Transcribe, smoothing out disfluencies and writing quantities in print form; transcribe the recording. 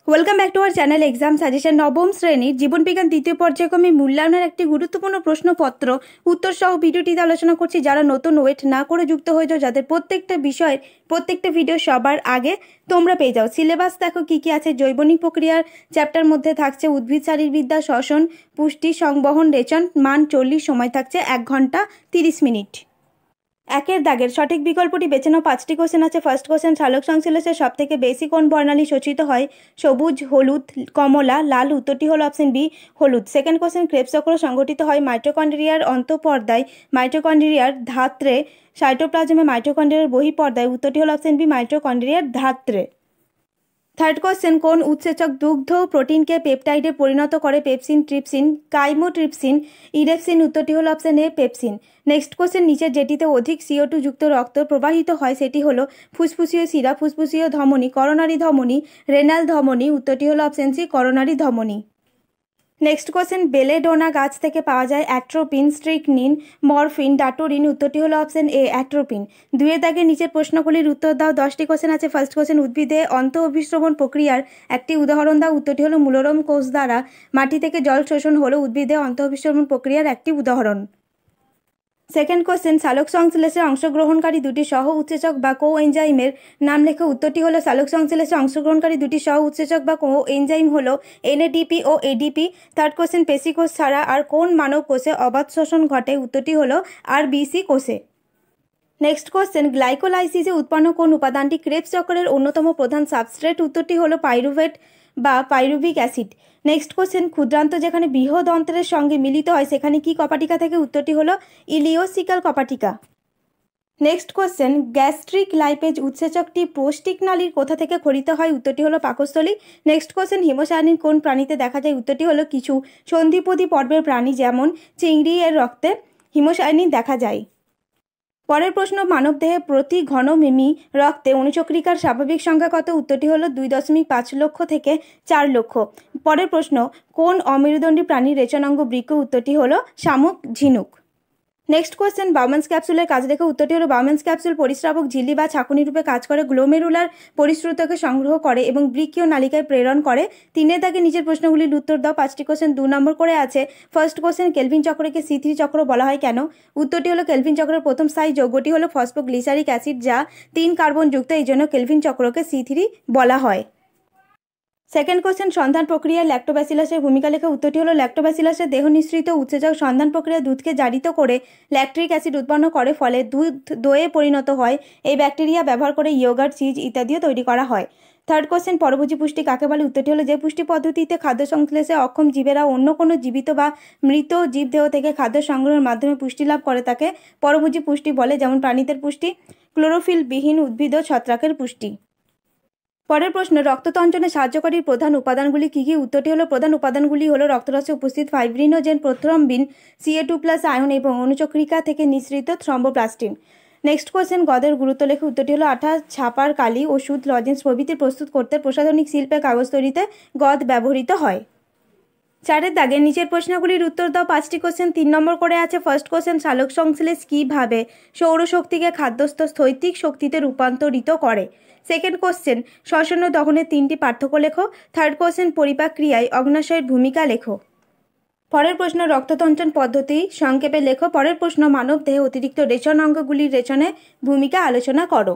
Welcome back to our channel exam suggestion. নবম শ্রেণীর জীবনবিজ্ঞান দ্বিতীয় পর্যায়ক্রমে মূল্যায়নের একটি গুরুত্বপূর্ণ প্রশ্নপত্র উত্তর সহ ভিডিওটিতে আলোচনা করছি। যারা নতুন ওয়েট না করে যুক্ত হয়ে যাও, যাদের প্রত্যেকটা বিষয়ের প্রত্যেকটা ভিডিও সবার আগে তোমরা পেয়ে যাও। সিলেবাস দেখো কি কি আছে। জৈবনিক প্রক্রিয়ার চ্যাপ্টার মধ্যে থাকছে উদ্ভিদ শারীরবিদ্যা, শ্বসন, পুষ্টি, সংবহন, রেচন, মান 40, সময় থাকছে 1 ঘন্টা 30 মিনিট। একের দাগের সঠিক বিকল্পটি বেছে নাও। 5টি কোশ্চেন আছে। ফার্স্ট কোশ্চেন, সালোক সংশ্লেষে সব থেকে বেশি কোন বর্ণালী শোষিত হয়? সবুজ, হলুদ, কমলা, লাল। উত্তরটি হলো অপশন বি, হলুদ। সেকেন্ড কোশ্চেন, ক্রেবস চক্র সংঘটিত হয় মাইটোকন্ড্রিয়ার অন্তঃপর্দায়, মাইটোকন্ড্রিয়ার ধাত্রে, সাইটোপ্লাজমে, মাইটোকন্ড্রিয়ার বহিঃপর্দায়। উত্তরটি হলো অপশন বি, মাইটোকন্ড্রিয়ার ধাত্রে। থার্ড কোশ্চেন, কোন উৎসেচক দুগ্ধ প্রোটিনকে পেপটাইডে পরিণত করে? Pepsin, trypsin, chymotrypsin, erepsin. উত্তরটি হলো option A, pepsin. Next question, নিচের যেটিতে অধিক CO2 যুক্ত রক্ত প্রবাহিত হয় সেটি হলো ফুসফুসীয় শিরা, ফুসফুসীয় ধমনী, করোনারি ধমনী, রেনাল ধমনী। উত্তরটি হলো অপশন সি, করোনারি ধমনী। নেক্সট কোশ্চেন, বেলেডোনা গাছ থেকে পাওয়া যায় অ্যাট্রোপিন, স্ট্রিকনিন, মরফিন, ডাটোরিন। উত্তরটি হলো অপশন এ, অ্যাট্রোপিন। দুয়ের দাগে নিচের প্রশ্নগুলির উত্তর দাও। 10টি কোশ্চেন আছে। ফার্স্ট কোশ্চেন, উদ্ভিদে অন্তঃঅভিস্রবণ প্রক্রিয়ার একটি উদাহরণ দাও। উত্তরটি হলো মূলরম কোষ দ্বারা মাটি থেকে জল শোষণ হলো উদ্ভিদে অন্তঃঅভিস্রবণ প্রক্রিয়ার একটি উদাহরণ। সেকেন্ড কোশ্চেন, সালোক সংশ্লেষে অংশগ্রহণকারী দুটি সহ উৎসেচক বা কো এনজাইমের নাম লেখো। উত্তরটি হলো সালোক সংশ্লেষে অংশগ্রহণকারী দুটি সহ উৎসেচক বা কো এনজাইম হলো NADP ও ADP। থার্ড কোশ্চেন, পেশিকোষ ছাড়া আর কোন মানব কোষে অবাধ শ্বসন ঘটে? উত্তরটি হলো RBC কোষে। নেক্সট কোশ্চেন, গ্লাইকোলাইসিসে উৎপন্ন কোন উপাদানটি ক্রেবস চক্রের অন্যতম প্রধান সাবস্ট্রেট? উত্তরটি হলো পাইরুভেট বা পাইরুভিক অ্যাসিড। নেক্সট কোশ্চেন, ক্ষুদ্রান্ত যেখানে বৃহদন্ত্রের সঙ্গে মিলিত হয় সেখানে কি কপাটিকা থেকে? উত্তরটি হলো ইলিওসিক্যাল কপাটিকা। নেক্সট কোশ্চেন, গ্যাস্ট্রিক লাইপেজ উৎসেচকটি পৌষ্টিক নালীর কোথা থেকে খরিত হয়? উত্তরটি হলো পাকস্থলী। নেক্সট কোশ্চেন, হিমোসায়ানিন কোন প্রাণীতে দেখা যায়? উত্তরটি হলো কিছু সন্ধিপদী পর্বের প্রাণী যেমন চিংড়ি এর রক্তে হিমোসায়ানিন দেখা যায়। পরের প্রশ্ন, মানবদেহে প্রতি ঘন মিমি রক্তে অনুচক্রিকার স্বাভাবিক সংখ্যা কত? উত্তরটি হলো 2.5 লক্ষ থেকে 4 লক্ষ। পরের প্রশ্ন, কোন অমেরুদণ্ডী প্রাণীর রেচনাঙ্গ বৃক্ক? উত্তরটি হলো শামুক, ঝিনুক। নেক্সট কোশ্চেন, বাউম্যানস ক্যাপসুলের কাজ লেখো। উত্তরটি হলো বাউম্যানস ক্যাপসুল পরিস্রাবক ঝিল্লি বা ছাঁকুনি রূপে কাজ করে, গ্লোমেরুলার পরিশ্রুতকে সংগ্রহ করে এবং বৃক্কীয় নালিকায় প্রেরণ করে। 3-এর দাগে নিচের প্রশ্নগুলির উত্তর দাও। 5টি কোশ্চেন 2 নম্বর করে আছে। ফার্স্ট কোশ্চেন, কেলভিন চক্রকে C3 চক্র বলা হয় কেন? উত্তরটি হলো কেলভিন চক্রের প্রথম স্থায়ী যৌগটি হলো ফসফোগ্লিসারিক অ্যাসিড, যা 3 কার্বন যুক্ত, এই জন্য কেলভিন চক্রকে C3 বলা হয়। সেকেন্ড কোশ্চেন, সন্ধান প্রক্রিয়ায় ল্যাক্টোব্যাসিলাসের ভূমিকা লেখা। উত্তরটি হলো ল্যাক্টোব্যাসিলাসের দেহ নিঃসৃত উৎসেচক সন্ধান প্রক্রিয়ায় দুধকে জারিত করে ল্যাকট্রিক অ্যাসিড উৎপন্ন করে, ফলে দুধ দইয়ে পরিণত হয়। এই ব্যাকটেরিয়া ব্যবহার করে ইয়োগার্ট, চিজ ইত্যাদিও তৈরি করা হয়। থার্ড কোশ্চেন, পরভোজী পুষ্টি কাকে বলে? উত্তরটি হলো যে পুষ্টি পদ্ধতিতে খাদ্য সংশ্লেষে অক্ষম জীবেরা অন্য কোনো জীবিত বা মৃত জীবদেহ থেকে খাদ্য সংগ্রহের মাধ্যমে পুষ্টি লাভ করে তাকে পরভোজী পুষ্টি বলে, যেমন প্রাণীদের পুষ্টি, ক্লোরোফিলবিহীন উদ্ভিদ ও ছত্রাকের পুষ্টি। পরের প্রশ্ন, রক্ততঞ্চনে সাহায্যকারী প্রধান উপাদানগুলি কি কি? উত্তরটি হলো প্রধান উপাদানগুলি হলো রক্তরসে উপস্থিত ফাইব্রিনোজেন, প্রোথ্রম্বিন, Ca2+ আয়ন এবং অনুচক্রিকা থেকে নিঃসৃত থ্রম্বোপ্লাস্টিন। নেক্সট কোশ্চেন, গদের গুরুত্ব লেখে। উত্তরটি হলো আঠা, ছাপার কালি, ওষুধ, লজেন্স প্রভৃতি প্রস্তুত করতে প্রসাধনিক শিল্পে কাগজ তৈরিতে গদ ব্যবহৃত হয়। 4-এর দাগে নিচের প্রশ্নগুলির উত্তর দাও। 5টি কোশ্চেন 3 নম্বর করে আছে। ফার্স্ট কোশ্চেন, সালোক সংশ্লেষ কিভাবে সৌরশক্তিকে খাদ্যস্থ স্থৈতিক শক্তিতে রূপান্তরিত করে? সেকেন্ড কোশ্চেন, শ্বসন ও দহনের 3টি পার্থক্য লেখো। থার্ড কোশ্চেন, পরিপাক ক্রিয়ায় অগ্ন্যাশয়ের ভূমিকা লেখো। পরের প্রশ্ন, রক্ততঞ্চন পদ্ধতি সংক্ষেপে লেখো। পরের প্রশ্ন, মানব দেহে অতিরিক্ত রেচন অঙ্গগুলির রেচনে ভূমিকা আলোচনা করো।